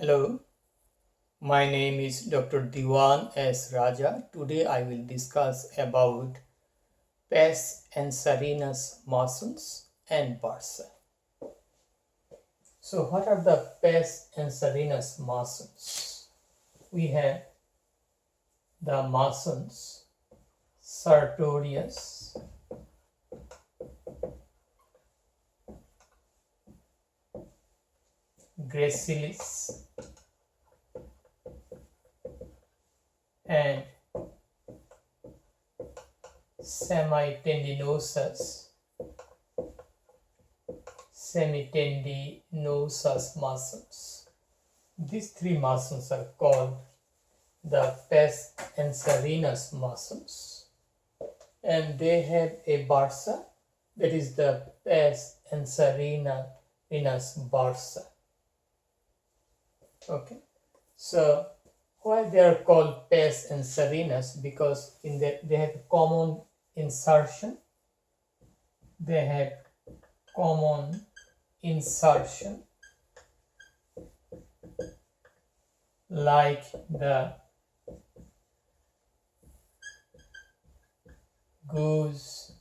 Hello, my name is Dr. Diwan S. Raja. Today I will discuss about pes Anserinus muscles and bursa. So what are the pes Anserinus muscles? We have the muscles Sartorius, Gracilis, and Semitendinosus muscles. These three muscles are called the pes Anserinus muscles, and they have a bursa, that is the pes Anserinus Bursa. Okay, so why they are called pes Anserinus? Because they have common insertion. They have common insertion like the goose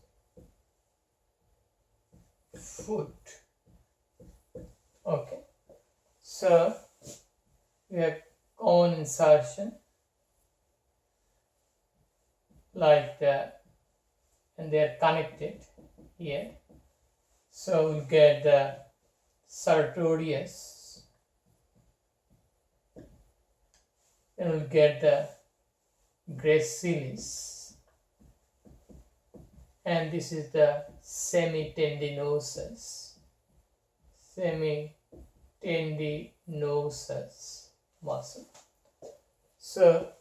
foot. Okay, so we have common insertion like that, and they are connected here. So we get the Sartorius, and we'll get the Gracilis, and this is the Semitendinosus muscle. So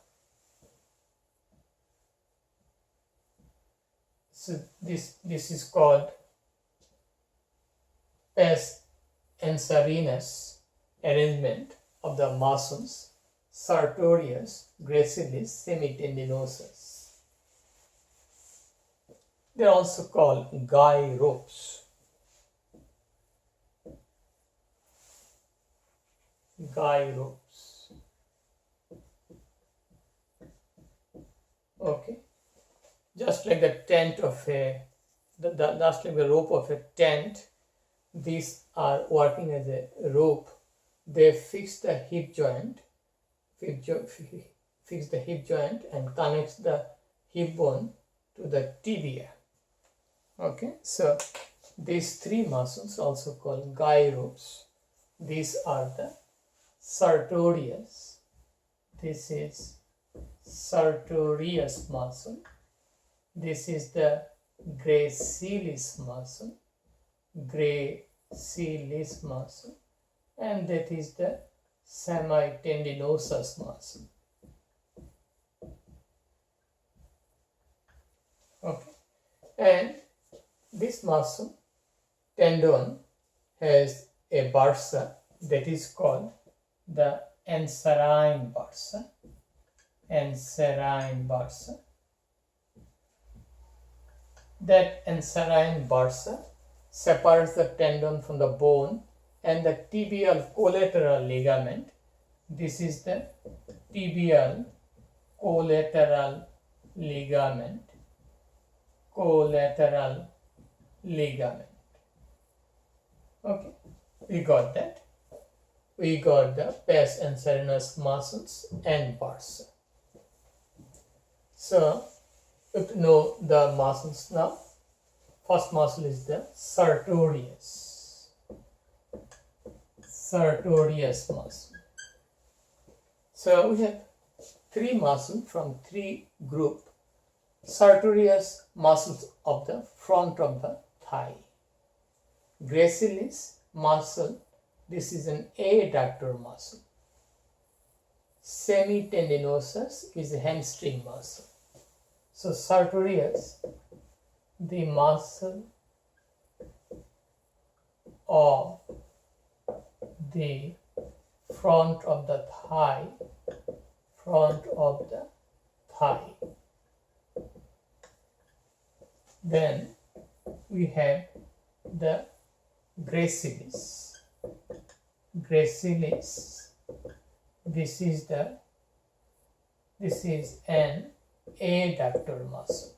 this is called pes Anserinus arrangement of the muscles Sartorius, Gracilis, Semitendinosus. They are also called guy ropes. Guy ropes. Okay, just like the tent of a, just like the rope of a tent, these are working as a rope. They fix the hip joint, fix the hip joint and connects the hip bone to the tibia. Okay, so these three muscles also called guy ropes. These are the Sartorius. This is Sartorius muscle. This is the Gracilis muscle. Gracilis muscle, and that is the Semitendinosus muscle. Okay, and this muscle tendon has a bursa that is called the Anserine Bursa. Anserine Bursa. That Anserine Bursa separates the tendon from the bone and the tibial collateral ligament. This is the tibial collateral ligament. Collateral ligament. Okay, we got that. We got the pes Anserinus muscles and bursa. So you have to know the muscles now. First muscle is the Sartorius. Sartorius muscle. So we have three muscles from three group. Sartorius muscles of the front of the thigh. Gracilis muscle, this is an adductor muscle. Semitendinosus is a hamstring muscle. So Sartorius, the muscle of the front of the thigh, Then we have the Gracilis. Gracilis this is an adductor muscle.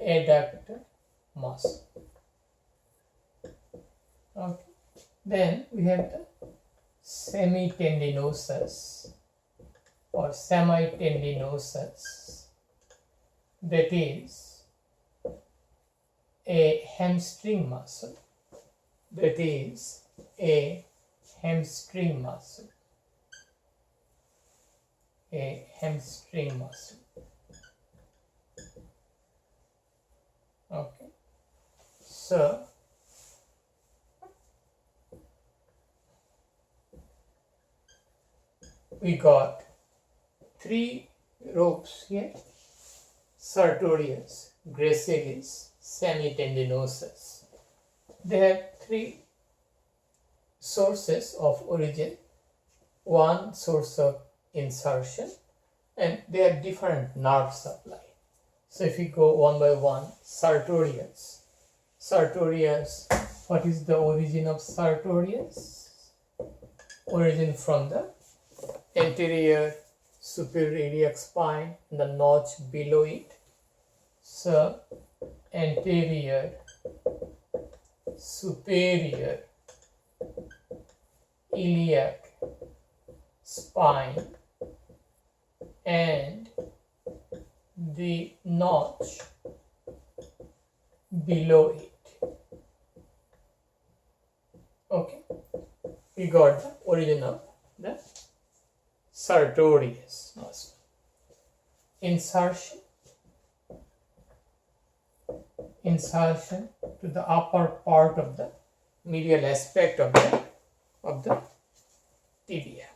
Adductor muscle. Okay. Then we have the semitendinosus or semitendinosus, that is a hamstring muscle. That is a hamstring muscle. A hamstring muscle. Okay. So we got three ropes here: Sartorius, Gracilis, Semitendinosus. They have three sources of origin, one source of insertion, and they have different nerve supply. So if we go one by one, Sartorius. Sartorius, what is the origin of Sartorius? Origin from the anterior superior iliac spine and the notch below it. So anterior superior iliac spine and the notch below it. Okay, we got the origin of the Sartorius muscle. Insertion to the upper part of the medial aspect of the tibia.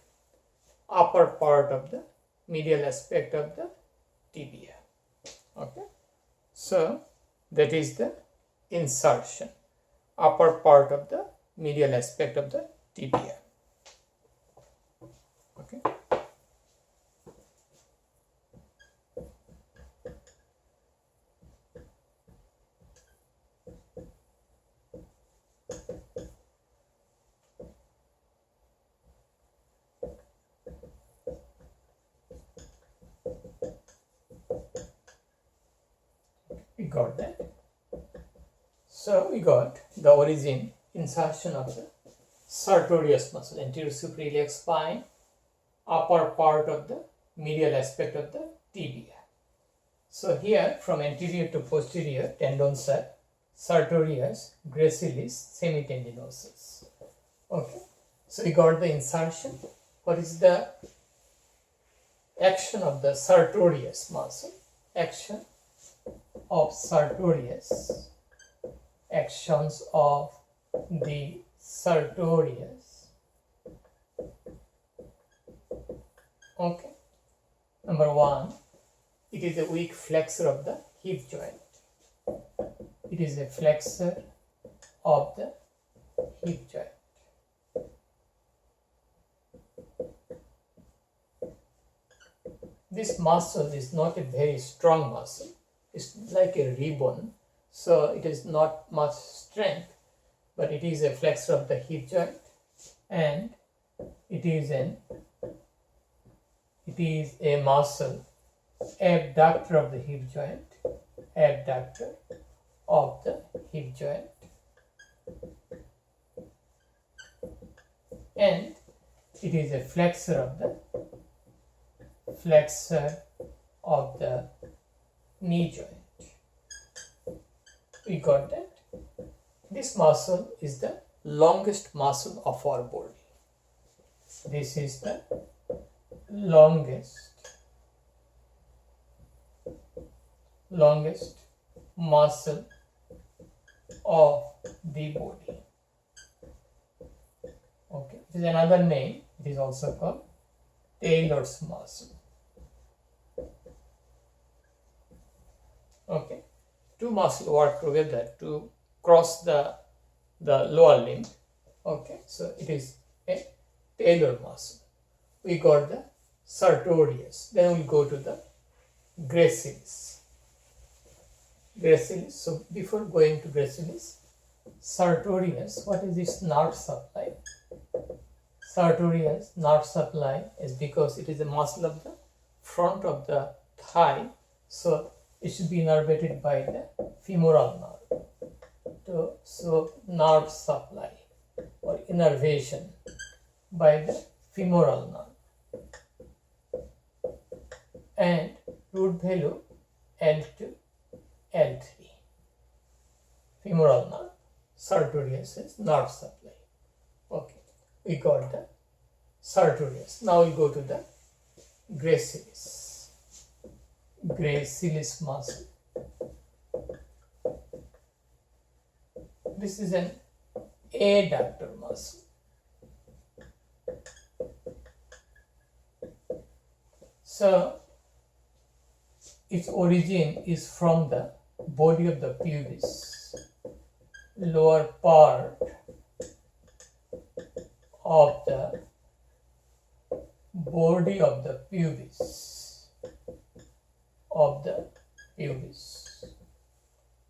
Upper part of the medial aspect of the tibia. Okay, so that is the insertion, upper part of the medial aspect of the tibia. Okay. We got that. So we got the origin, insertion of the Sartorius muscle, anterior superior iliac spine, upper part of the medial aspect of the tibia. So here from anterior to posterior tendons are Sartorius, Gracilis, Semitendinosus. Okay, so we got the insertion. What is the action of the Sartorius muscle? Action of Sartorius, actions of the Sartorius. Okay, number one, it is a weak flexor of the hip joint. It is a flexor of the hip joint. This muscle is not a very strong muscle. It's like a ribbon, so it is not much strength, but it is a flexor of the hip joint, and it is a muscle, abductor of the hip joint, abductor of the hip joint, and it is a flexor of the knee joint. We got that. This muscle is the longest muscle of our body. This is the longest muscle of the body. Okay, it is another name. It is also called Taylor's muscle. Okay, two muscles work together to cross the lower limb. Okay, so it is a Taylor muscle. We got the Sartorius. Then we go to the Gracilis. Gracilis. So before going to Gracilis, Sartorius, what is this nerve supply? Sartorius nerve supply is because it is a muscle of the front of the thigh, so it should be innervated by the femoral nerve. So nerve supply or innervation by the femoral nerve, and root value L2, L3. Femoral nerve, Sartorius is nerve supply. Okay, we got the Sartorius. Now we go to the Gracilis. Gracilis muscle. This is an adductor muscle. So its origin is from the body of the pubis, lower part of the body of the pubis,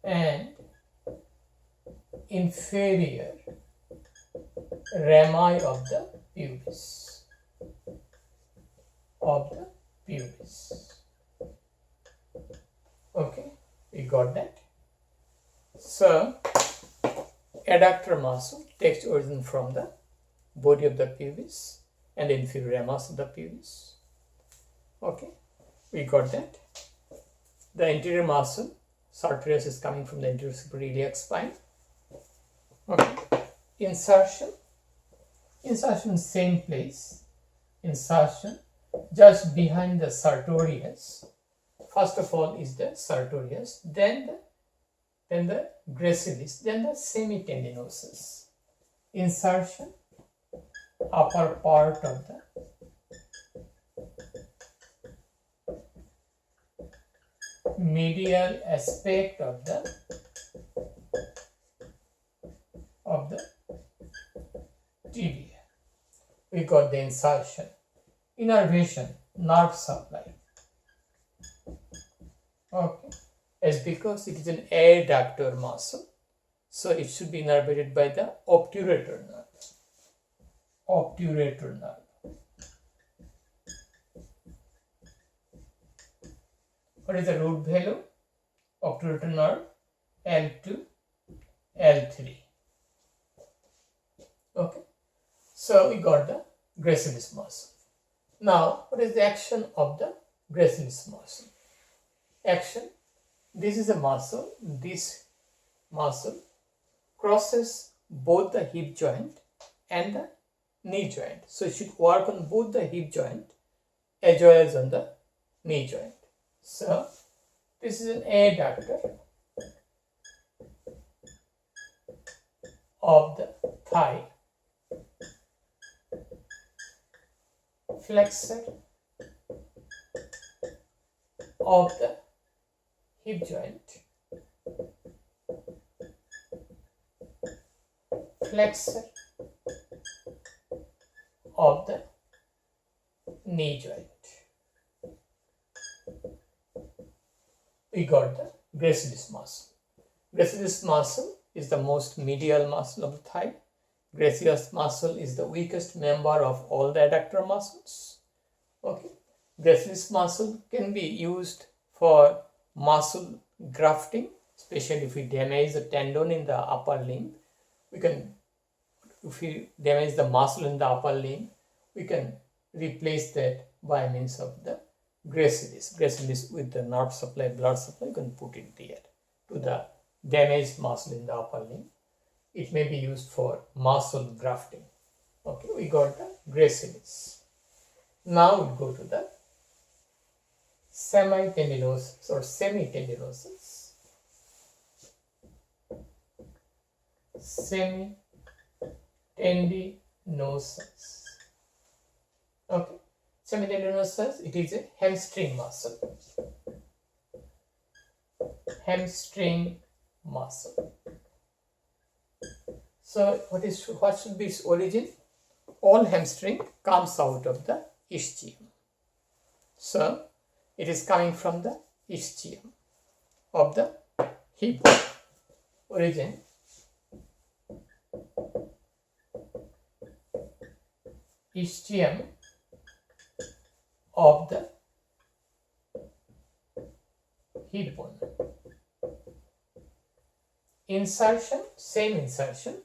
and inferior rami of the pubis, Okay, we got that. So adductor muscle takes origin from the body of the pubis and inferior ramus of the pubis. Okay, we got that. The anterior muscle, Sartorius, is coming from the anterior suprailiac spine. Okay, insertion, same place. Insertion just behind the Sartorius. First of all is the Sartorius, then the Gracilis, then the Semitendinosus. Insertion, upper part of the medial aspect of the tibia. We got the insertion. Innervation, nerve supply. Okay, it's because it is an adductor muscle, so it should be innervated by the obturator nerve. What is the root value? Obturator nerve L2, L3. Okay, so we got the Gracilis muscle. Now, what is the action of the Gracilis muscle? Action, this is a muscle. This muscle crosses both the hip joint and the knee joint. So it should work on both the hip joint as well as on the knee joint. So this is an adductor of the thigh, flexor of the hip joint, flexor of the knee joint. We got the Gracilis muscle. Gracilis muscle is the most medial muscle of the thigh. Gracilis muscle is the weakest member of all the adductor muscles. Okay, Gracilis muscle can be used for muscle grafting, especially if we damage the tendon in the upper limb. If we damage the muscle in the upper limb, we can replace that by means of the Gracilis. Gracilis with the nerve supply, blood supply, you can put it there to the damaged muscle in the upper limb. It may be used for muscle grafting. Okay, we got the Gracilis. Now we go to the Semitendinosus or Semitendinosus. Semitendinosus. Okay, Semitendinosus, it is a hamstring muscle. So what should be its origin? All hamstring comes out of the ischium. So it is coming from the ischium of the hip. Origin ischium of the hip bone. Insertion, same insertion,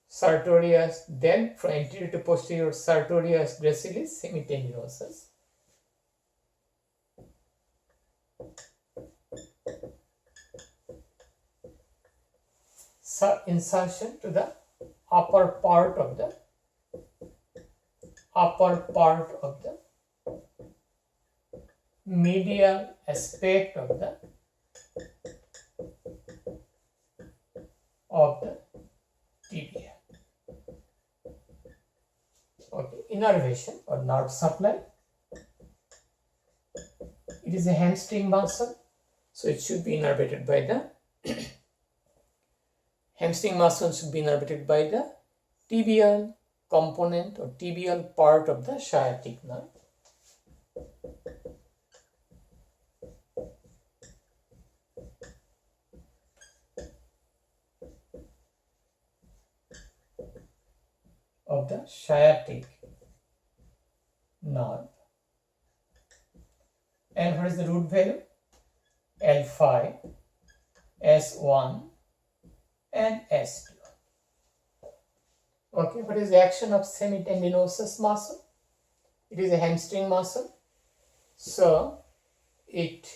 Sartorius, then from anterior to posterior, Sartorius, Gracilis, Semitendinosus. Insertion to the upper part of the medial aspect of the tibia. Okay, innervation or nerve supply. It is a hamstring muscle, so it should be innervated by the hamstring muscle should be innervated by the tibial component or tibial part of the sciatic nerve. Of the sciatic nerve. And what is the root value? L5, S1 and S2. Okay, what is the action of semitendinosus muscle? It is a hamstring muscle, so it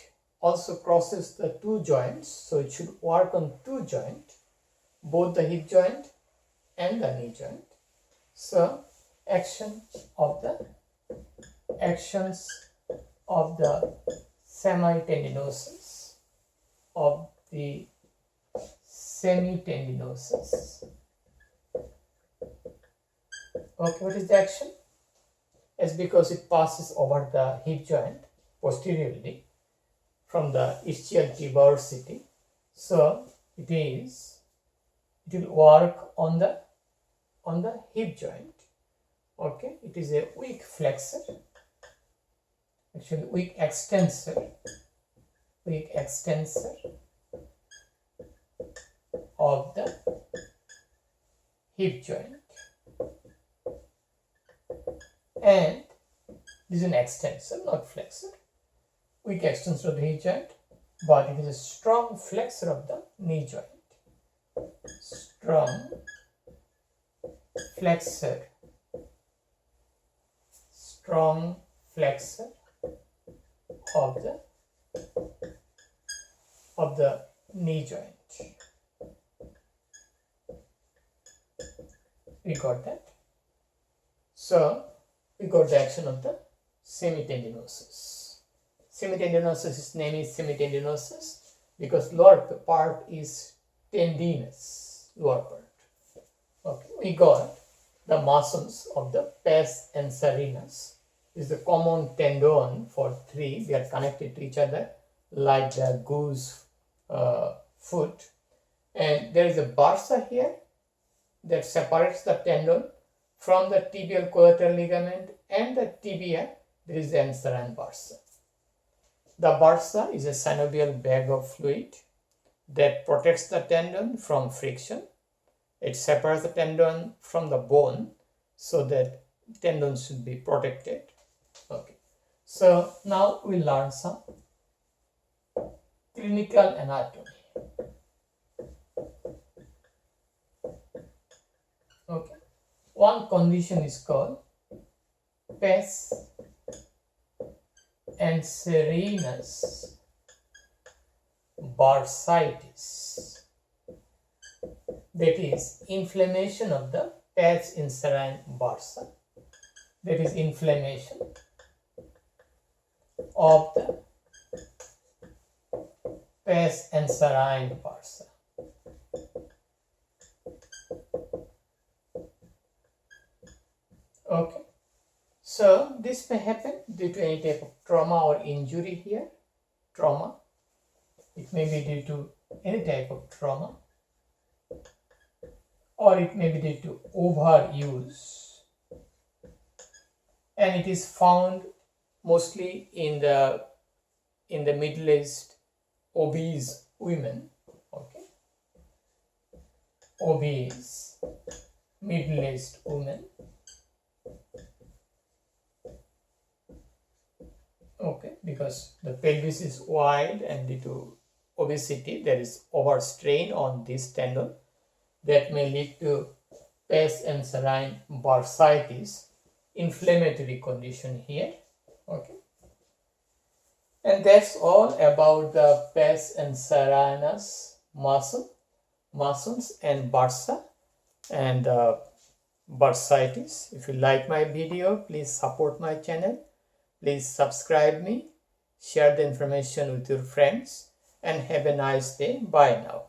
also crosses the two joints, so it should work on two joints, both the hip joint and the knee joint. So actions of the semitendinosus Okay, what is the action? It's because it passes over the hip joint posteriorly from the ischial tuberosity. So it will work on the hip joint. Okay, it is a weak flexor, actually weak extensor of the hip joint, and this is an extensor, not flexor. Weak extensor of the hip joint, but it is a strong flexor of the knee joint. Strong flexor of the knee joint. We got that. So we got the action of the semitendinosus. Semitendinosus' name is semitendinosus because lower part is tendinous, lower part. Okay, we got the muscles of the pes anserinus. This is the common tendon for three. They are connected to each other like the goose foot. And there is a bursa here that separates the tendon from the tibial collateral ligament and the tibia. There is the Anserine Bursa. The bursa is a synovial bag of fluid that protects the tendon from friction. It separates the tendon from the bone so that tendon should be protected. Okay, so now we learn some clinical anatomy. Okay, one condition is called pes Anserinus Bursitis. That is inflammation of the pes Anserine Bursa. That is inflammation of the pes Anserine Bursa. Okay, so this may happen due to any type of trauma or injury here. Trauma. It may be due to any type of trauma, or it may be due to overuse, and it is found mostly in the middle-aged obese women. Okay, obese middle-aged women. because the pelvis is wide and due to obesity there is overstrain on this tendon that may lead to pes Anserine Bursitis, inflammatory condition here. Okay, and that's all about the pes Anserinus muscles and bursa and bursitis. If you like my video, please support my channel. Please subscribe me, share the information with your friends, and have a nice day. Bye now.